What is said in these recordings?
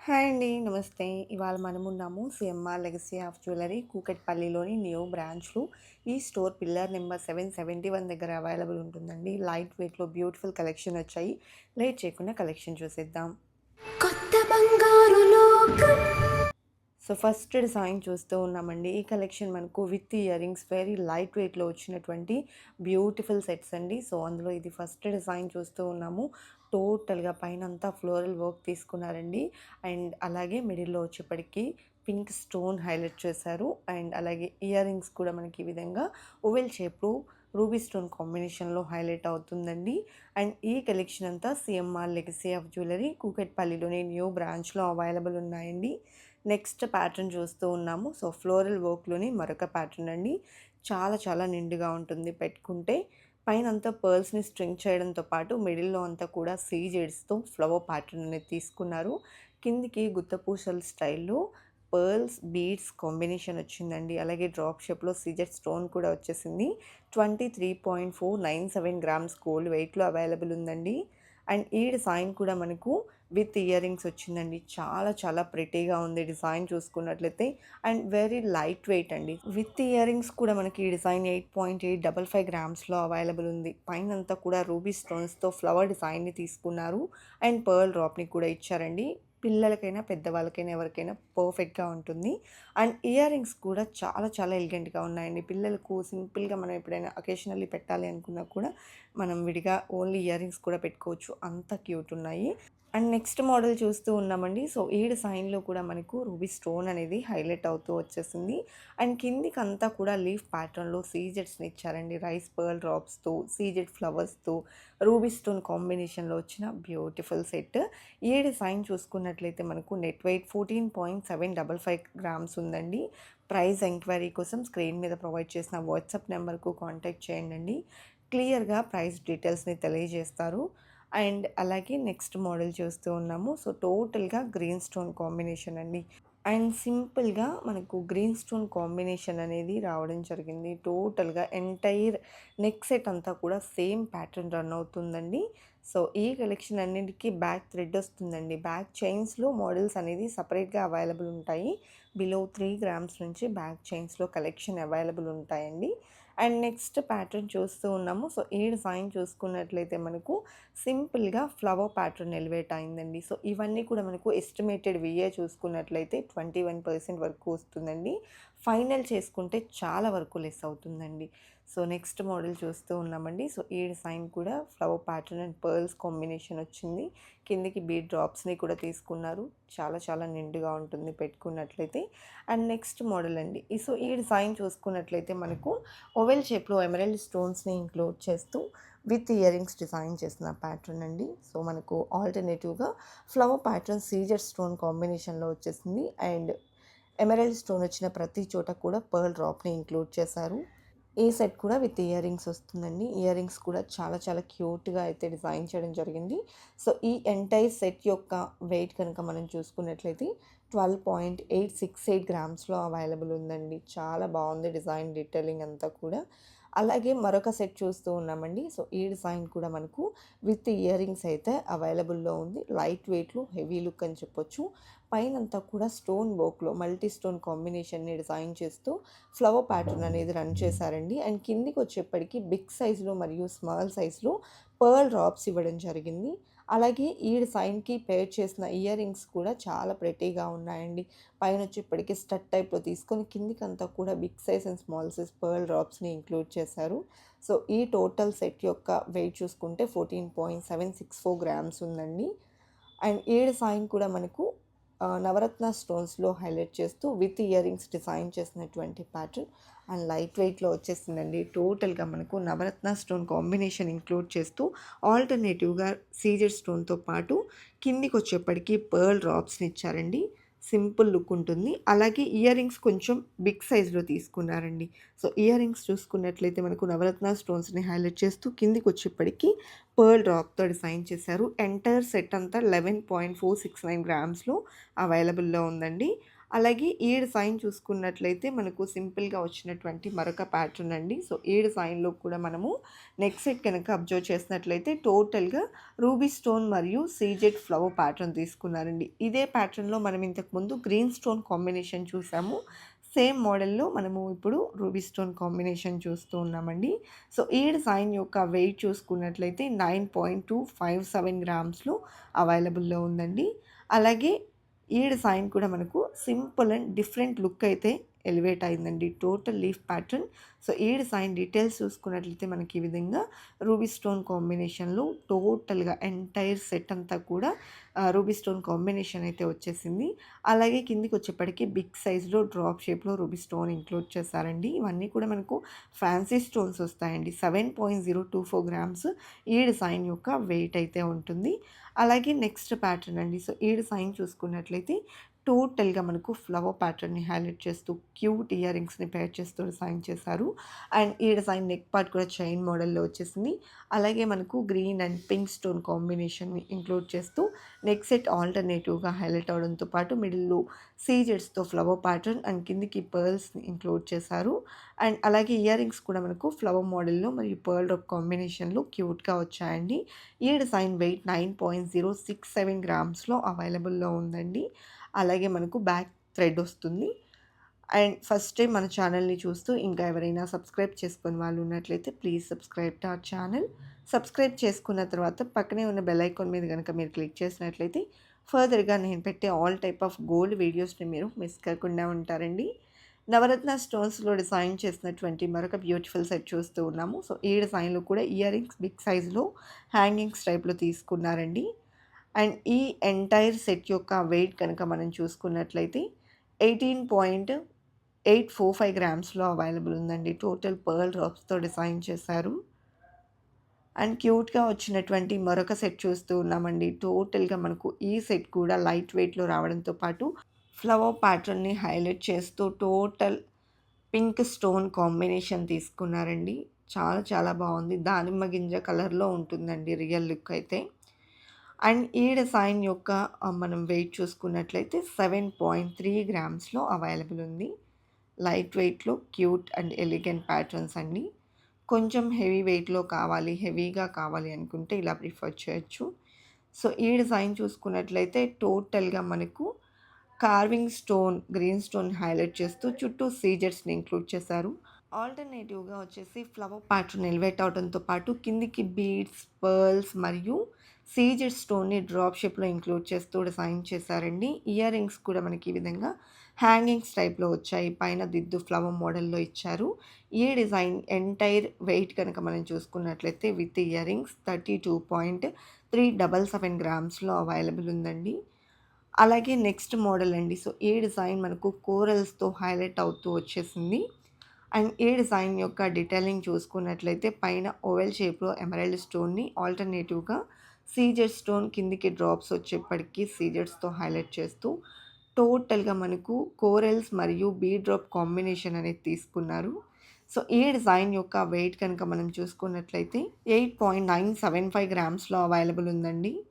Hi అండి. నమస్తే. ఇవాళ మనమున్నాము సీఎంఆర్ లెగసీ ఆఫ్ జ్యువెలరీ కూకట్పల్లిలోని న్యూ బ్రాంచ్‌లో. ఈ స్టోర్ పిల్లర్ నెంబర్ 771 దగ్గర అవైలబుల్ ఉంటుందండి. లైట్ వెయిట్‌లో బ్యూటిఫుల్ కలెక్షన్ వచ్చాయి. లేట్ చేయకుండా కలెక్షన్ చూసేద్దాం. కొత్త బంగారు లోకం. సో ఫస్ట్ డిజైన్ చూస్తూ ఉన్నామండి. ఈ కలెక్షన్ మనకు with ear rings very light వెయిట్‌లో వచ్చినటువంటి బ్యూటిఫుల్ సెట్స్ అండి. సో అందులో ఇది ఫస్ట్ డిజైన్ చూస్తూ ఉన్నాము. టోటల్‌గా పైనంతా ఫ్లోరల్ వర్క్ తీసుకున్నారండి. అండ్ అలాగే మిడిల్‌లో వచ్చేప్పటికి పింక్ స్టోన్ హైలైట్ చేశారు. అండ్ అలాగే ఇయర్ రింగ్స్ కూడా మనకి ఈ విధంగా ఓవెల్ షేప్‌లో రూబీ స్టోన్ కాంబినేషన్‌లో హైలైట్ అవుతుందండి. అండ్ ఈ కలెక్షన్ అంతా సీఎంఆర్ లెగసీ ఆఫ్ జ్యువెలరీ కూకట్పల్లిలోని న్యూ బ్రాంచ్‌లో అవైలబుల్ ఉన్నాయండి. నెక్స్ట్ ప్యాటర్న్ చూస్తూ ఉన్నాము. సో ఫ్లోరల్ వర్క్‌లోని మరొక ప్యాటర్న్ అండి. చాలా చాలా నిండుగా ఉంటుంది పెట్టుకుంటే. పైనంతా పర్ల్స్‌ని స్ట్రింగ్ చేయడంతో పాటు మిడిల్‌లో అంతా కూడా సీజెడ్స్‌తో ఫ్లవర్ ప్యాటర్న్ అనేది తీసుకున్నారు. కిందికి గుత్తపూసల స్టైల్‌లో పర్ల్స్, బీడ్స్ కాంబినేషన్ వచ్చిందండి. అలాగే డ్రాప్ షేప్‌లో సీజెడ్ స్టోన్ కూడా వచ్చేసింది. 23.497 గ్రామ్స్ గోల్డ్ వెయిట్‌లో అవైలబుల్ ఉందండి. అండ్ ఈ డిజైన్ కూడా మనకు విత్ ఇయర్ రింగ్స్ వచ్చిందండి. చాలా చాలా ప్రిటీగా ఉంది డిజైన్ చూసుకున్నట్లయితే. అండ్ వెరీ లైట్ వెయిట్ అండి. విత్ ఇయర్ రింగ్స్ కూడా మనకి ఈ డిజైన్ 8.855 గ్రామ్స్‌లో అవైలబుల్ ఉంది. పైనంతా కూడా రూబీ స్టోన్స్‌తో ఫ్లవర్ డిజైన్‌ని తీసుకున్నారు. అండ్ పర్ల్ డ్రాప్‌ని కూడా ఇచ్చారండి. పిల్లలకైనా, పెద్దవాళ్ళకైనా ఎవరికైనా పర్ఫెక్ట్‌గా ఉంటుంది. అండ్ ఇయర్ రింగ్స్ కూడా చాలా చాలా ఎలిగెంట్‌గా ఉన్నాయండి. పిల్లలకు సింపుల్‌గా మనం ఎప్పుడైనా అకేషనల్లీ పెట్టాలి అనుకున్నా కూడా మనం విడిగా ఓన్లీ ఇయర్ రింగ్స్ కూడా పెట్టుకోవచ్చు. అంత క్యూట్ ఉన్నాయి. అండ్ నెక్స్ట్ మోడల్ చూస్తూ ఉన్నామండి. సో ఈ డిజైన్‌లో కూడా మనకు రూబీ స్టోన్ అనేది హైలైట్ అవుతూ వచ్చేసింది. అండ్ కిందికంతా కూడా లీఫ్ ప్యాటర్న్‌లో సీజెడ్స్‌ని ఇచ్చారండి. రైస్ పర్ల్ డ్రాప్స్‌తో, సీజెడ్ ఫ్లవర్స్‌తో, రూబీ స్టోన్ కాంబినేషన్‌లో వచ్చిన బ్యూటిఫుల్ సెట్. ఈ డిజైన్ చూసుకున్నట్లయితే మనకు నెట్ వెయిట్ 14.755 గ్రామ్స్ ఉందండి. ప్రైస్ ఎంక్వైరీ కోసం స్క్రీన్ మీద ప్రొవైడ్ చేసిన వాట్సాప్ నెంబర్‌కు కాంటాక్ట్ చేయండండి. క్లియర్‌గా ప్రైస్ డీటెయిల్స్‌ని తెలియజేస్తారు. అండ్ అలాగే నెక్స్ట్ మోడల్ చూస్తూ ఉన్నాము. సో టోటల్‌గా గ్రీన్ స్టోన్ కాంబినేషన్ అండి. అండ్ సింపుల్‌గా మనకు గ్రీన్ స్టోన్ కాంబినేషన్ అనేది రావడం జరిగింది. టోటల్‌గా ఎంటైర్ నెక్ సెట్ అంతా కూడా సేమ్ ప్యాటర్న్ రన్ అవుతుందండి. సో ఈ కలెక్షన్ అన్నిటికి బ్యాక్ థ్రెడ్ వస్తుందండి. బ్యాక్ చైన్స్‌లో మోడల్స్ అనేది సెపరేట్‌గా అవైలబుల్ ఉంటాయి. బిలో 3 గ్రామ్స్ నుంచి బ్యాక్ చైన్స్‌లో కలెక్షన్ అవైలబుల్ ఉంటాయండి. అండ్ నెక్స్ట్ ప్యాటర్న్ చూస్తూ ఉన్నాము. సో ఈ డిజైన్ చూసుకున్నట్లయితే మనకు సింపుల్‌గా ఫ్లవర్ ప్యాటర్న్ ఎలివేట్ అయిందండి. సో ఇవన్నీ కూడా మనకు ఎస్టిమేటెడ్ విఏ చూసుకున్నట్లయితే 21% వరకు వస్తుందండి. ఫైనల్ చేసుకుంటే చాలా వరకు లెస్ అవుతుందండి. సో నెక్స్ట్ మోడల్ చూస్తూ ఉన్నామండి. సో ఈ డిజైన్ కూడా flower pattern and pearls combination వచ్చింది. కిందికి బీడ్ డ్రాప్స్‌ని కూడా తీసుకున్నారు. చాలా చాలా నిండుగా ఉంటుంది పెట్టుకున్నట్లయితే. అండ్ నెక్స్ట్ మోడల్ అండి. సో ఈ డిజైన్ చూసుకున్నట్లయితే మనకు ఓవెల్ షేప్‌లో ఎమరాల్డ్ స్టోన్స్‌ని ఇంక్లూడ్ చేస్తూ విత్ ఇయర్ రింగ్స్ డిజైన్ చేసిన ప్యాటర్న్ అండి. సో మనకు ఆల్టర్‌నేటివ్‌గా ఫ్లవర్ ప్యాటర్న్ సీజర్ స్టోన్ కాంబినేషన్‌లో వచ్చేసింది. అండ్ ఎమరాల్డ్ స్టోన్ వచ్చిన ప్రతి చోట కూడా పర్ల్ డ్రాప్‌ని ఇంక్లూడ్ చేశారు. ఈ సెట్ కూడా విత్ ఇయర్ రింగ్స్ వస్తుందండి. ఇయర్ రింగ్స్ కూడా చాలా చాలా క్యూట్‌గా అయితే డిజైన్ చేయడం జరిగింది. సో ఈ ఎంటైర్ సెట్ యొక్క వెయిట్ కనుక మనం చూసుకున్నట్లయితే 12.868 గ్రామ్స్‌లో అవైలబుల్ ఉందండి. చాలా బాగుంది డిజైన్ డీటెయిలింగ్ అంతా కూడా. అలాగే మరొక సెట్ చూస్తూ ఉన్నామండి. సో ఈ డిజైన్ కూడా మనకు విత్ ఇయర్ రింగ్స్ అయితే అవైలబుల్‌లో ఉంది. లైట్ వెయిట్‌లో హెవీ లుక్ అని చెప్పొచ్చు. పైనంతా కూడా స్టోన్ వర్క్‌లో మల్టీ స్టోన్ కాంబినేషన్‌ని డిజైన్ చేస్తూ ఫ్లవర్ ప్యాటర్న్ అనేది రన్ చేశారండి. అండ్ కిందికొచ్చేప్పటికి బిగ్ సైజ్‌లో మరియు స్మాల్ సైజ్‌లో పర్ల్ డ్రాప్స్ ఇవ్వడం జరిగింది. అలాగే ఈ డిజైన్‌కి పేర్ చేసిన ఇయర్ రింగ్స్ కూడా చాలా ప్రెటీగా ఉన్నాయండి. పైనొచ్చేప్పటికి స్టడ్ టైప్‌లో తీసుకొని కిందికంతా కూడా big size and small size pearl డ్రాప్స్‌ని ఇంక్లూడ్ చేశారు. సో ఈ టోటల్ సెట్ యొక్క వెయిట్ చూసుకుంటే 14.764 గ్రామ్స్ ఉందండి. అండ్ ఈ డిజైన్ కూడా మనకు నవరత్న స్టోన్స్‌లో హైలైట్ చేస్తూ విత్ ఇయర్ రింగ్స్ డిజైన్ చేసినటువంటి ప్యాటర్న్ అండ్ లైట్ వెయిట్‌లో వచ్చేసిందండి. టోటల్‌గా మనకు నవరత్న స్టోన్ కాంబినేషన్ ఇంక్లూడ్ చేస్తూ ఆల్టర్‌నేటివ్‌గా సీజర్ స్టోన్‌తో పాటు కిందికొచ్చేప్పటికి పర్ల్ డ్రాప్స్‌ని ఇచ్చారండి. సింపుల్ లుక్ ఉంటుంది. అలాగే ఇయర్ రింగ్స్ కొంచెం బిగ్ సైజ్‌లో తీసుకున్నారండి. సో ఇయర్ రింగ్స్ చూసుకున్నట్లయితే మనకు నవరత్న స్టోన్స్‌ని హైలైట్ చేస్తూ కిందికొచ్చేప్పటికి పర్ల్ డ్రాప్‌తో డిజైన్ చేశారు. ఎంటైర్ సెట్ అంతా 11.469 గ్రామ్స్‌లో అవైలబుల్‌లో ఉందండి. అలాగే ఈ డిజైన్ చూసుకున్నట్లయితే మనకు సింపుల్‌గా వచ్చినటువంటి మరొక ప్యాటర్న్ అండి. సో, ఈ డిజైన్‌లో కూడా మనము నెక్ సెట్ కనుక అబ్జర్వ్ చేసినట్లయితే టోటల్‌గా రూబీ స్టోన్ మరియు సీజెడ్ ఫ్లవర్ ప్యాటర్న్ తీసుకున్నారండి. ఇదే ప్యాటర్న్‌లో మనం ఇంతకుముందు గ్రీన్ స్టోన్ కాంబినేషన్ చూసాము. సేమ్ మోడల్‌లో మనము ఇప్పుడు రూబీ స్టోన్ కాంబినేషన్ చూస్తూ ఉన్నామండి. సో, ఈ డిజైన్ యొక్క వెయిట్ చూసుకున్నట్లయితే 9.257 గ్రామ్స్‌లో అవైలబుల్‌లో ఉందండి. అలాగే ఈ డిజైన్ కూడా మనకు సింపుల్ అండ్ డిఫరెంట్ లుక్ అయితే ఎలివేట్ అయిందండి. Total leaf pattern. సో, ఈ డిజైన్ డీటెయిల్స్ చూసుకున్నట్లయితే మనకి ఈ విధంగా రూబీ స్టోన్ కాంబినేషన్‌లో టోటల్‌గా ఎంటైర్ సెట్ అంతా కూడా రూబీ స్టోన్ కాంబినేషన్ అయితే వచ్చేసింది. అలాగే కిందికొచ్చేప్పటికి బిగ్ సైజ్‌లో డ్రాప్ షేప్‌లో రూబీ స్టోన్ ఇంక్లూడ్ చేశారండి. ఇవన్నీ కూడా మనకు ఫ్యాన్సీ స్టోన్స్ వస్తాయండి. 7.024 గ్రామ్స్ ఈ డిజైన్ యొక్క వెయిట్ అయితే ఉంటుంది. అలాగే నెక్స్ట్ ప్యాటర్న్ అండి. సో, ఈ డిజైన్ చూసుకున్నట్లయితే టోటల్‌గా మనకు ఫ్లవర్ ప్యాటర్న్‌ని హైలైట్ చేస్తూ క్యూట్ ఇయర్ రింగ్స్‌ని పెయిర్ చేస్తూ డిజైన్ చేశారు. అండ్ ఈ డిజైన్ నెక్ పార్ట్ కూడా చైన్ మోడల్‌లో వచ్చేసింది. అలాగే మనకు గ్రీన్ అండ్ పింక్ స్టోన్ కాంబినేషన్‌ని ఇంక్లూడ్ చేస్తూ నెక్ సెట్ ఆల్టర్‌నేటివ్‌గా హైలైట్ అవ్వడంతో పాటు మిడిల్‌లో సీజెడ్స్‌తో ఫ్లవర్ ప్యాటర్న్ అండ్ కిందికి పర్ల్స్‌ని ఇంక్లూడ్ చేశారు. అండ్ అలాగే ఇయర్ రింగ్స్ కూడా మనకు ఫ్లవర్ మోడల్‌లో మరియు పర్ల్ రాక్ కాంబినేషన్‌లో క్యూట్‌గా వచ్చాయండి. ఈ డిజైన్ వెయిట్ 9.067 గ్రామ్స్‌లో అవైలబుల్‌లో ఉందండి. అలాగే మనకు బ్యాక్ థ్రెడ్ వస్తుంది. అండ్ ఫస్ట్ టైం మన ఛానల్‌ని చూస్తూ ఇంకా ఎవరైనా సబ్స్క్రైబ్ చేసుకొని వాళ్ళు ఉన్నట్లయితే please subscribe to our channel. Subscribe చేసుకున్న తర్వాత పక్కనే ఉన్న బెల్ ఐకాన్ మీద గనుక మీరు క్లిక్ చేసినట్లయితే ఫర్దర్‌గా నేను పెట్టే ఆల్ టైప్ ఆఫ్ గోల్డ్ వీడియోస్‌ని మీరు మిస్ కాకుండా ఉంటారండి. నవరత్న స్టోన్స్‌లో డిజైన్ చేసినటువంటి మరొక బ్యూటిఫుల్ సెట్ చూస్తూ ఉన్నాము. సో, ఈ డిజైన్‌లో కూడా ఇయర్ రింగ్స్ బిగ్ సైజ్‌లో హ్యాంగింగ్స్ టైప్‌లో తీసుకున్నారండి. అండ్ ఈ ఎంటైర్ సెట్ యొక్క వెయిట్ కనుక మనం చూసుకున్నట్లయితే 18.845 గ్రామ్స్‌లో అవైలబుల్ ఉందండి. టోటల్ పర్ల్ డ్రాప్స్‌తో డిజైన్ చేశారు. అండ్ క్యూట్‌గా వచ్చినటువంటి మరొక సెట్ చూస్తూ ఉన్నామండి. టోటల్‌గా మనకు ఈ సెట్ కూడా లైట్ వెయిట్‌లో రావడంతో పాటు ఫ్లవర్ ప్యాటర్న్‌ని హైలైట్ చేస్తూ టోటల్ పింక్ స్టోన్ కాంబినేషన్ తీసుకున్నారండి. చాలా చాలా బావుంది. దానిమ్మ గింజ కలర్‌లో ఉంటుందండి రియల్ లుక్ అయితే. అండ్ ఈ డిజైన్ యొక్క మనం వెయిట్ చూసుకున్నట్లయితే 7.3 గ్రామ్స్‌లో అవైలబుల్ ఉంది. లైట్ వెయిట్‌లో క్యూట్ అండ్ ఎలిగెంట్ ప్యాటర్న్స్ అండి. కొంచెం హెవీ వెయిట్‌లో కావాలి, హెవీగా కావాలి అనుకుంటే ఇలా ప్రిఫర్ చేయొచ్చు. సో, ఈ డిజైన్ చూసుకున్నట్లయితే టోటల్‌గా మనకు carving stone, green stone highlight చేస్తూ చుట్టూ సీజెడ్స్‌ని ఇంక్లూడ్ చేశారు. ఆల్టర్‌నేటివ్‌గా వచ్చేసి ఫ్లవర్ ప్యాటర్న్ ఎలివేట్ అవ్వడంతో పాటు కిందికి బీడ్స్, పర్ల్స్ మరియు సీజెడ్ స్టోన్‌ని డ్రాప్ షేప్‌లో ఇంక్లూడ్ చేస్తూ డిజైన్ చేశారండి. ఇయర్ రింగ్స్ కూడా మనకి ఈ విధంగా హ్యాంగింగ్స్ టైప్‌లో వచ్చాయి. పైన దిద్దు ఫ్లవర్ మోడల్‌లో ఇచ్చారు. ఈ డిజైన్ ఎంటైర్ వెయిట్ కనుక మనం చూసుకున్నట్లయితే విత్ ఇయర్ రింగ్స్ 32.377 గ్రామ్స్‌లో అవైలబుల్ ఉందండి. అలాగే నెక్స్ట్ మోడల్ అండి. సో, ఈ డిజైన్ మనకు కోరల్స్‌తో హైలైట్ అవుతూ వచ్చేసింది. అండ్ ఈ డిజైన్ యొక్క డీటెయిలింగ్ చూసుకున్నట్లయితే పైన ఓవెల్ షేప్‌లో ఎమరాల్డ్ స్టోన్‌ని ఆల్టర్‌నేటివ్‌గా సీజెడ్ స్టోన్ కిందికి డ్రాప్స్ వచ్చేప్పటికి సీజెడ్స్‌తో హైలైట్ చేస్తూ టోటల్‌గా మనకు కోరల్స్ మరియు బీడ్ డ్రాప్ కాంబినేషన్ అనేది తీసుకున్నారు. సో, ఈ డిజైన్ యొక్క వెయిట్ కనుక మనం చూసుకున్నట్లయితే 8.975 గ్రామ్స్‌లో అవైలబుల్ ఉందండి.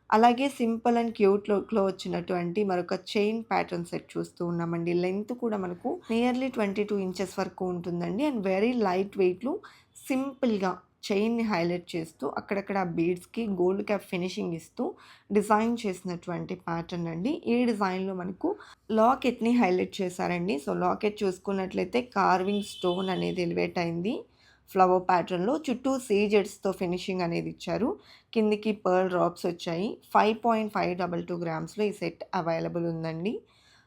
అలాగే సింపుల్ అండ్ క్యూట్ లుక్‌లో వచ్చినటువంటి మరొక చైన్ ప్యాటర్న్ సెట్ చూస్తూ ఉన్నామండి. లెంత్ కూడా మనకు నియర్లీ 22 ఇంచెస్ వరకు ఉంటుందండి. అండ్ వెరీ లైట్ వెయిట్‌లో సింపుల్‌గా చైన్‌ని హైలైట్ చేస్తూ అక్కడక్కడ బీడ్స్‌కి గోల్డ్ క్యాప్ ఫినిషింగ్ ఇస్తూ డిజైన్ చేసినటువంటి ప్యాటర్న్ అండి. ఈ డిజైన్‌లో మనకు లాకెట్‌ని హైలైట్ చేశారండి. సో, లాకెట్ చూసుకున్నట్లయితే కార్వింగ్ స్టోన్ అనేది ఎలివేట్ అయింది. ఫ్లవర్ ప్యాటర్న్‌లో చుట్టూ సీజెడ్స్‌తో ఫినిషింగ్ అనేది ఇచ్చారు. కిందికి పర్ల్ డ్రాప్స్ వచ్చాయి. 5.522 గ్రామ్స్‌లో ఈ సెట్ అవైలబుల్ ఉందండి.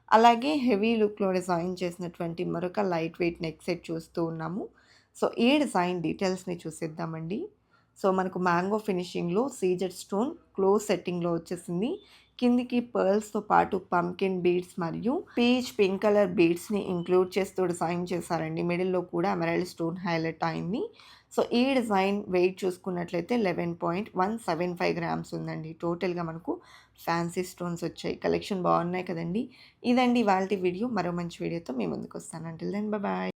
అలాగే హెవీ లుక్‌లో డిజైన్ చేసినటువంటి మరొక లైట్ వెయిట్ నెక్ సెట్ చూస్తూ ఉన్నాము. సో, ఈ డిజైన్ డీటెయిల్స్‌ని చూసేద్దామండి. సో, మనకు మ్యాంగో ఫినిషింగ్‌లో సీజెడ్ స్టోన్ క్లోజ్ సెట్టింగ్‌లో వచ్చేసింది. కిందికి పర్ల్స్‌తో పాటు పంకిన్ బీడ్స్ మరియు పీచ్ పింక్ కలర్ బీడ్స్‌ని ఇంక్లూడ్ చేస్తూ డిజైన్ చేశారండి. మిడిల్‌లో కూడా ఎమరాల్డ్ స్టోన్ హైలైట్ అయింది. సో, ఈ డిజైన్ వెయిట్ చూసుకున్నట్లయితే 11.175 గ్రామ్స్ ఉందండి. టోటల్‌గా మనకు ఫ్యాన్సీ స్టోన్స్ వచ్చాయి. కలెక్షన్ బాగున్నాయి కదండీ! ఇదండి ఇవాల్టి వీడియో. మరో మంచి వీడియోతో మీ ముందుకొస్తాను. Until then bye.